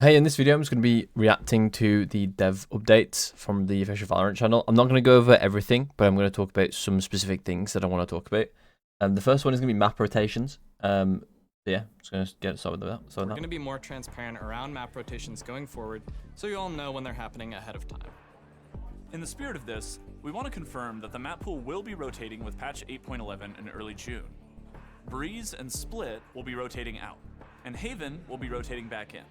Hey, in this video, I'm just going to be reacting to the dev updates from the official Valorant channel. I'm not going to go over everything, but I'm going to talk about some specific things that I want to talk about. The first one is going to be map rotations. Yeah, just going to get started with that. We're going to be more transparent around map rotations going forward, so you all know when they're happening ahead of time. In the spirit of this, we want to confirm that the map pool will be rotating with patch 8.11 in early June. Breeze and Split will be rotating out, and Haven will be rotating back in.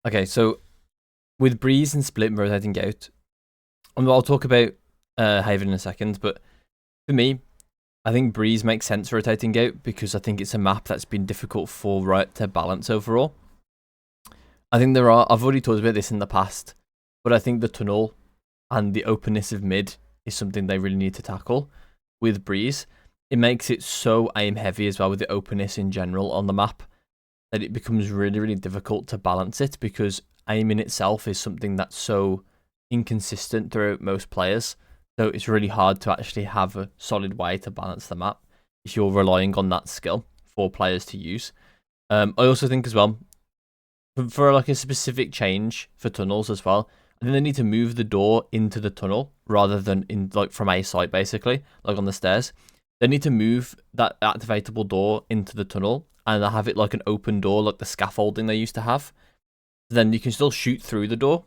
Okay, so with Breeze and Split rotating out, I'll talk about Haven in a second, but for me, I think Breeze makes sense rotating out because I think it's a map that's been difficult for Riot to balance overall. I think I've already talked about this in the past, but I think the tunnel and the openness of mid is something they really need to tackle with Breeze. It makes it so aim heavy as well with the openness in general on the map that it becomes really, really difficult to balance it because aim in itself is something that's so inconsistent throughout most players. So it's really hard to actually have a solid way to balance the map if you're relying on that skill for players to use. I also think as well, for like a specific change for tunnels as well, I think they need to move the door into the tunnel rather than in like from a site basically, like on the stairs. They need to move that activatable door into the tunnel and have it like an open door, like the scaffolding they used to have. Then you can still shoot through the door,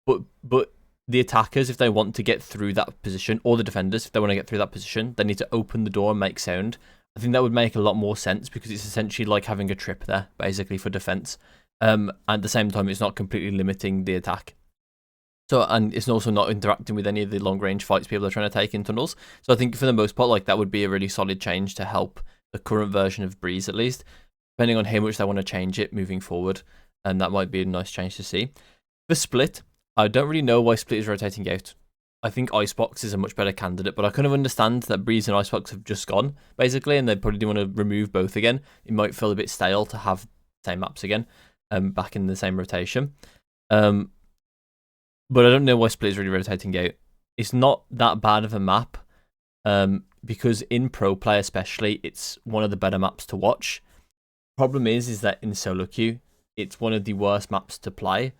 but the attackers, if they want to get through that position, or the defenders, if they want to get through that position, they need to open the door and make sound. I think that would make a lot more sense because it's essentially like having a trip there, basically, for defense. At the same time, it's not completely limiting the attack. So, and it's also not interacting with any of the long-range fights people are trying to take in tunnels. So I think for the most part, like that would be a really solid change to help the current version of Breeze, at least, depending on how much they want to change it moving forward. And that might be a nice change to see. For Split, I don't really know why Split is rotating out. I think Icebox is a much better candidate, but I kind of understand that Breeze and Icebox have just gone, basically, and they probably do want to remove both again. It might feel a bit stale to have the same maps again, back in the same rotation. But I don't know why Split is really rotating out. It's not that bad of a map, because in pro play especially, it's one of the better maps to watch. Problem is that in solo queue, it's one of the worst maps to play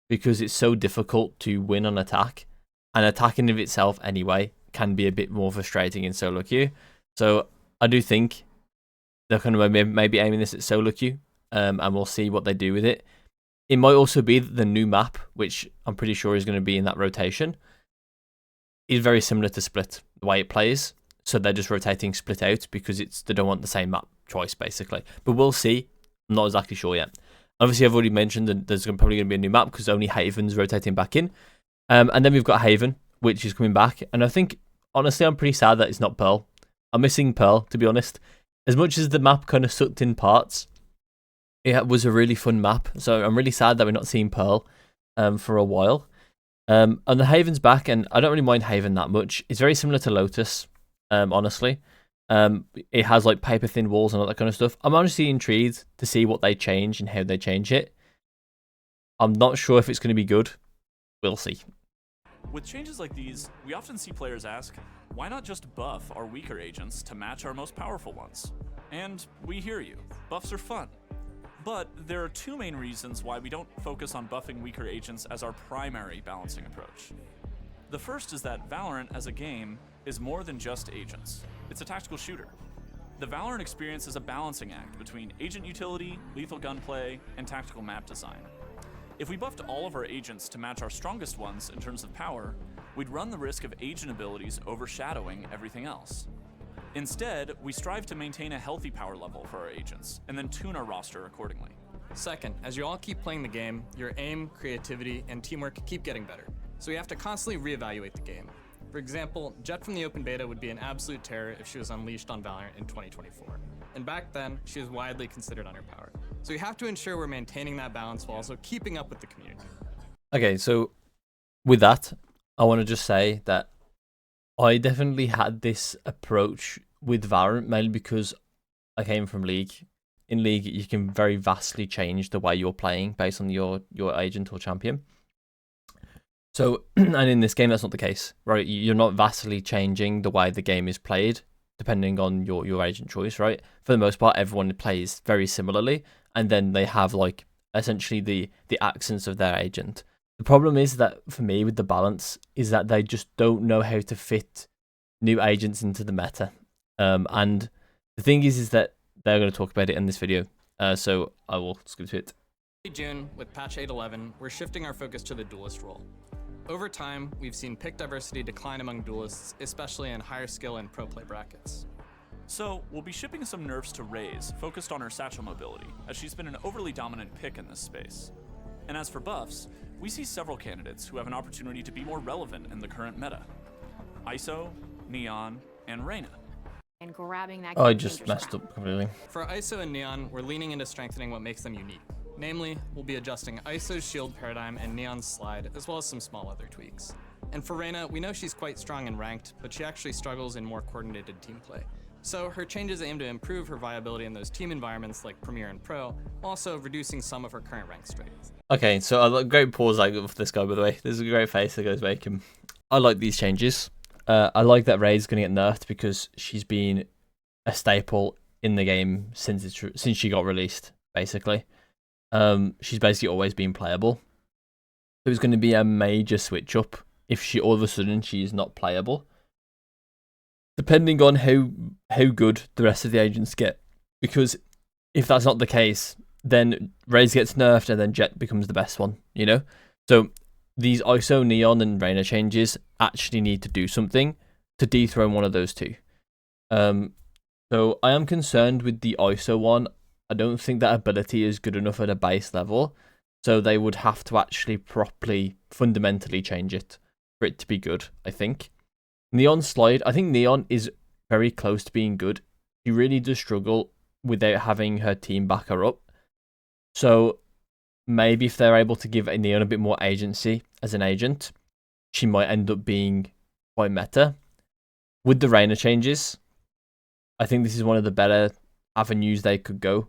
because it's so difficult to win on attack, and attacking of itself anyway can be a bit more frustrating in solo queue. So I do think they're kind of maybe aiming this at solo queue, and we'll see what they do with it. It might also be that the new map, which I'm pretty sure is going to be in that rotation, is very similar to Split, the way it plays. So they're just rotating Split out because they don't want the same map choice, basically. But we'll see. I'm not exactly sure yet. Obviously, I've already mentioned that there's probably going to be a new map because only Haven's rotating back in. And then we've got Haven, which is coming back. And I think, honestly, I'm pretty sad that it's not Pearl. I'm missing Pearl, to be honest. As much as the map kind of sucked in parts, it was a really fun map. So I'm really sad that we're not seeing Pearl for a while. And the Haven's back, and I don't really mind Haven that much. It's very similar to Lotus, honestly. It has like paper thin walls and all that kind of stuff. I'm honestly intrigued to see what they change and how they change it. I'm not sure if it's going to be good. We'll see. With changes like these, we often see players ask, why not just buff our weaker agents to match our most powerful ones? And we hear you. Buffs are fun. But there are two main reasons why we don't focus on buffing weaker agents as our primary balancing approach. The first is that Valorant as a game is more than just agents. It's a tactical shooter. The Valorant experience is a balancing act between agent utility, lethal gunplay, and tactical map design. If we buffed all of our agents to match our strongest ones in terms of power, we'd run the risk of agent abilities overshadowing everything else. Instead, we strive to maintain a healthy power level for our agents, and then tune our roster accordingly. Second, as you all keep playing the game, your aim, creativity, and teamwork keep getting better. So you have to constantly reevaluate the game. For example, Jett from the open beta would be an absolute terror if she was unleashed on Valorant in 2024. And back then, she was widely considered underpowered. So you have to ensure we're maintaining that balance while also keeping up with the community. Okay, so with that, I want to just say that I definitely had this approach with Valorant, mainly because I came from League. In League, you can very vastly change the way you're playing based on your agent or champion. So, and in this game, that's not the case, right? You're not vastly changing the way the game is played, depending on your agent choice, right? For the most part, everyone plays very similarly, and then they have like essentially the accents of their agent. The problem is that for me with the balance is that they just don't know how to fit new agents into the meta. And the thing is that they're going to talk about it in this video. So I will skip to it. In June, with patch 8.11, we're shifting our focus to the duelist role. Over time, we've seen pick diversity decline among duelists, especially in higher skill and pro play brackets. So, we'll be shipping some nerfs to Raze, focused on her satchel mobility, as she's been an overly dominant pick in this space. And as for buffs, we see several candidates who have an opportunity to be more relevant in the current meta. ISO, Neon, and Reyna. And grabbing that. Oh, I just messed up completely. For ISO and Neon, we're leaning into strengthening what makes them unique. Namely, we'll be adjusting ISO's shield paradigm and Neon's slide, as well as some small other tweaks. And for Reyna, we know she's quite strong in ranked, but she actually struggles in more coordinated team play. So her changes aim to improve her viability in those team environments like Premier and Pro, while also reducing some of her current rank strengths. Okay, so I like great pause for this guy, by the way. There's a great face that goes make him. I like these changes. I like that Ray's going to get nerfed because she's been a staple in the game since she got released, basically. She's basically always been playable. There's going to be a major switch up if she all of a sudden she's not playable. Depending on how good the rest of the agents get. Because if that's not the case, then Raze gets nerfed and then Jet becomes the best one, you know? So these ISO, Neon, and Reyna changes actually need to do something to dethrone one of those two. So I am concerned with the ISO one. I don't think that ability is good enough at a base level. So they would have to actually properly, fundamentally change it for it to be good, I think. Neon slide, I think Neon is very close to being good. She really does struggle without having her team back her up. So maybe if they're able to give Neon a bit more agency as an agent, she might end up being quite meta. With the Reyna changes, I think this is one of the better avenues they could go.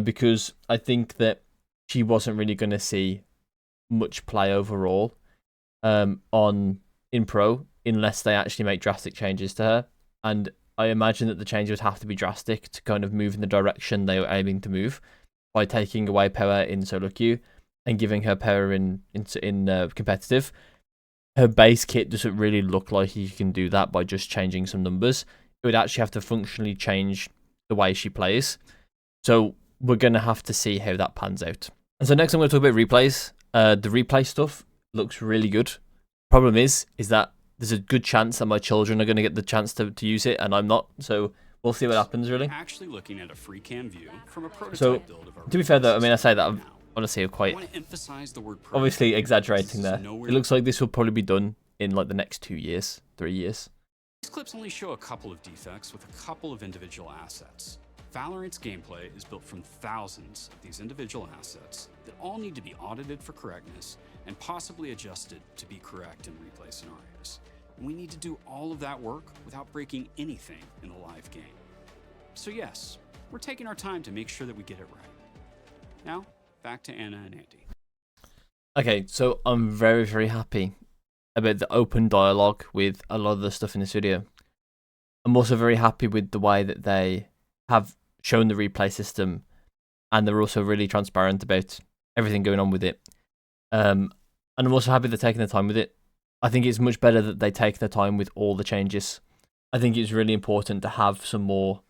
Because I think that she wasn't really going to see much play overall in Pro, unless they actually make drastic changes to her. And I imagine that the changes would have to be drastic to kind of move in the direction they were aiming to move by taking away power in solo queue and giving her power in competitive. Her base kit doesn't really look like you can do that by just changing some numbers. It would actually have to functionally change the way she plays. So we're going to have to see how that pans out. And so next I'm going to talk about replays. The replay stuff looks really good. Problem is that there's a good chance that my children are going to get the chance to use it, and I'm not. So we'll see what happens, really. Actually looking at a free cam view from a prototype So, build of our to be fair, though, I mean, I say that now. honestly, I'm I quite want to emphasize the word obviously prototype. exaggerating This there. is It nowhere looks like this will probably be done in like the next 2 years, 3 years. These clips only show a couple of defects with a couple of individual assets. Valorant's gameplay is built from thousands of these individual assets that all need to be audited for correctness and possibly adjusted to be correct in replay scenarios. And we need to do all of that work without breaking anything in the live game. So yes, we're taking our time to make sure that we get it right. Now, back to Anna and Andy. Okay, so I'm very, very happy about the open dialogue with a lot of the stuff in this video. I'm also very happy with the way that they have shown the replay system, and they're also really transparent about everything going on with it. And I'm also happy they're taking the time with it. I think it's much better that they take their time with all the changes. I think it's really important to have some more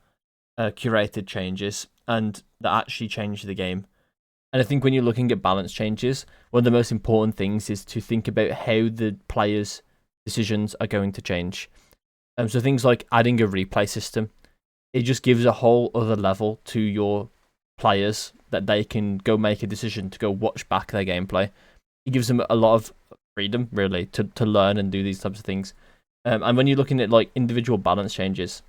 curated changes and that actually change the game. And I think when you're looking at balance changes, one of the most important things is to think about how the players' decisions are going to change. So things like adding a replay system, it just gives a whole other level to your players that they can go make a decision to go watch back their gameplay. It gives them a lot of freedom, really, to learn and do these types of things. And when you're looking at like individual balance changes,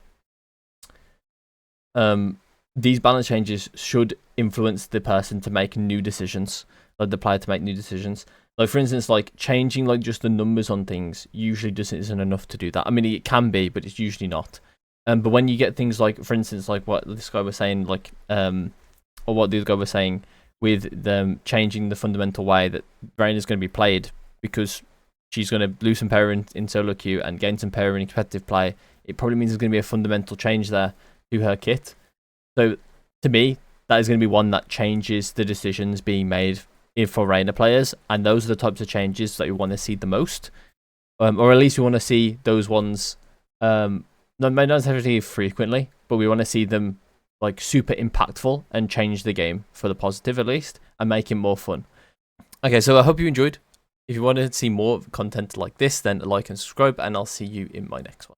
these balance changes should influence the person to make new decisions, like the player to make new decisions. Like for instance, like changing like just the numbers on things usually isn't enough to do that. I mean, it can be, but it's usually not. But when you get things like, for instance, like what this guy was saying, like or what the other guy was saying with them changing the fundamental way that Rain is going to be played, because she's going to lose some power in solo queue and gain some power in competitive play, it probably means there's going to be a fundamental change there to her kit. So to me, that is going to be one that changes the decisions being made for Reina players, and those are the types of changes that we want to see the most, or at least we want to see those ones. Not necessarily frequently, but we want to see them like super impactful and change the game for the positive at least, and make it more fun. Okay, so I hope you enjoyed. If you want to see more content like this, then like and subscribe, and I'll see you in my next one.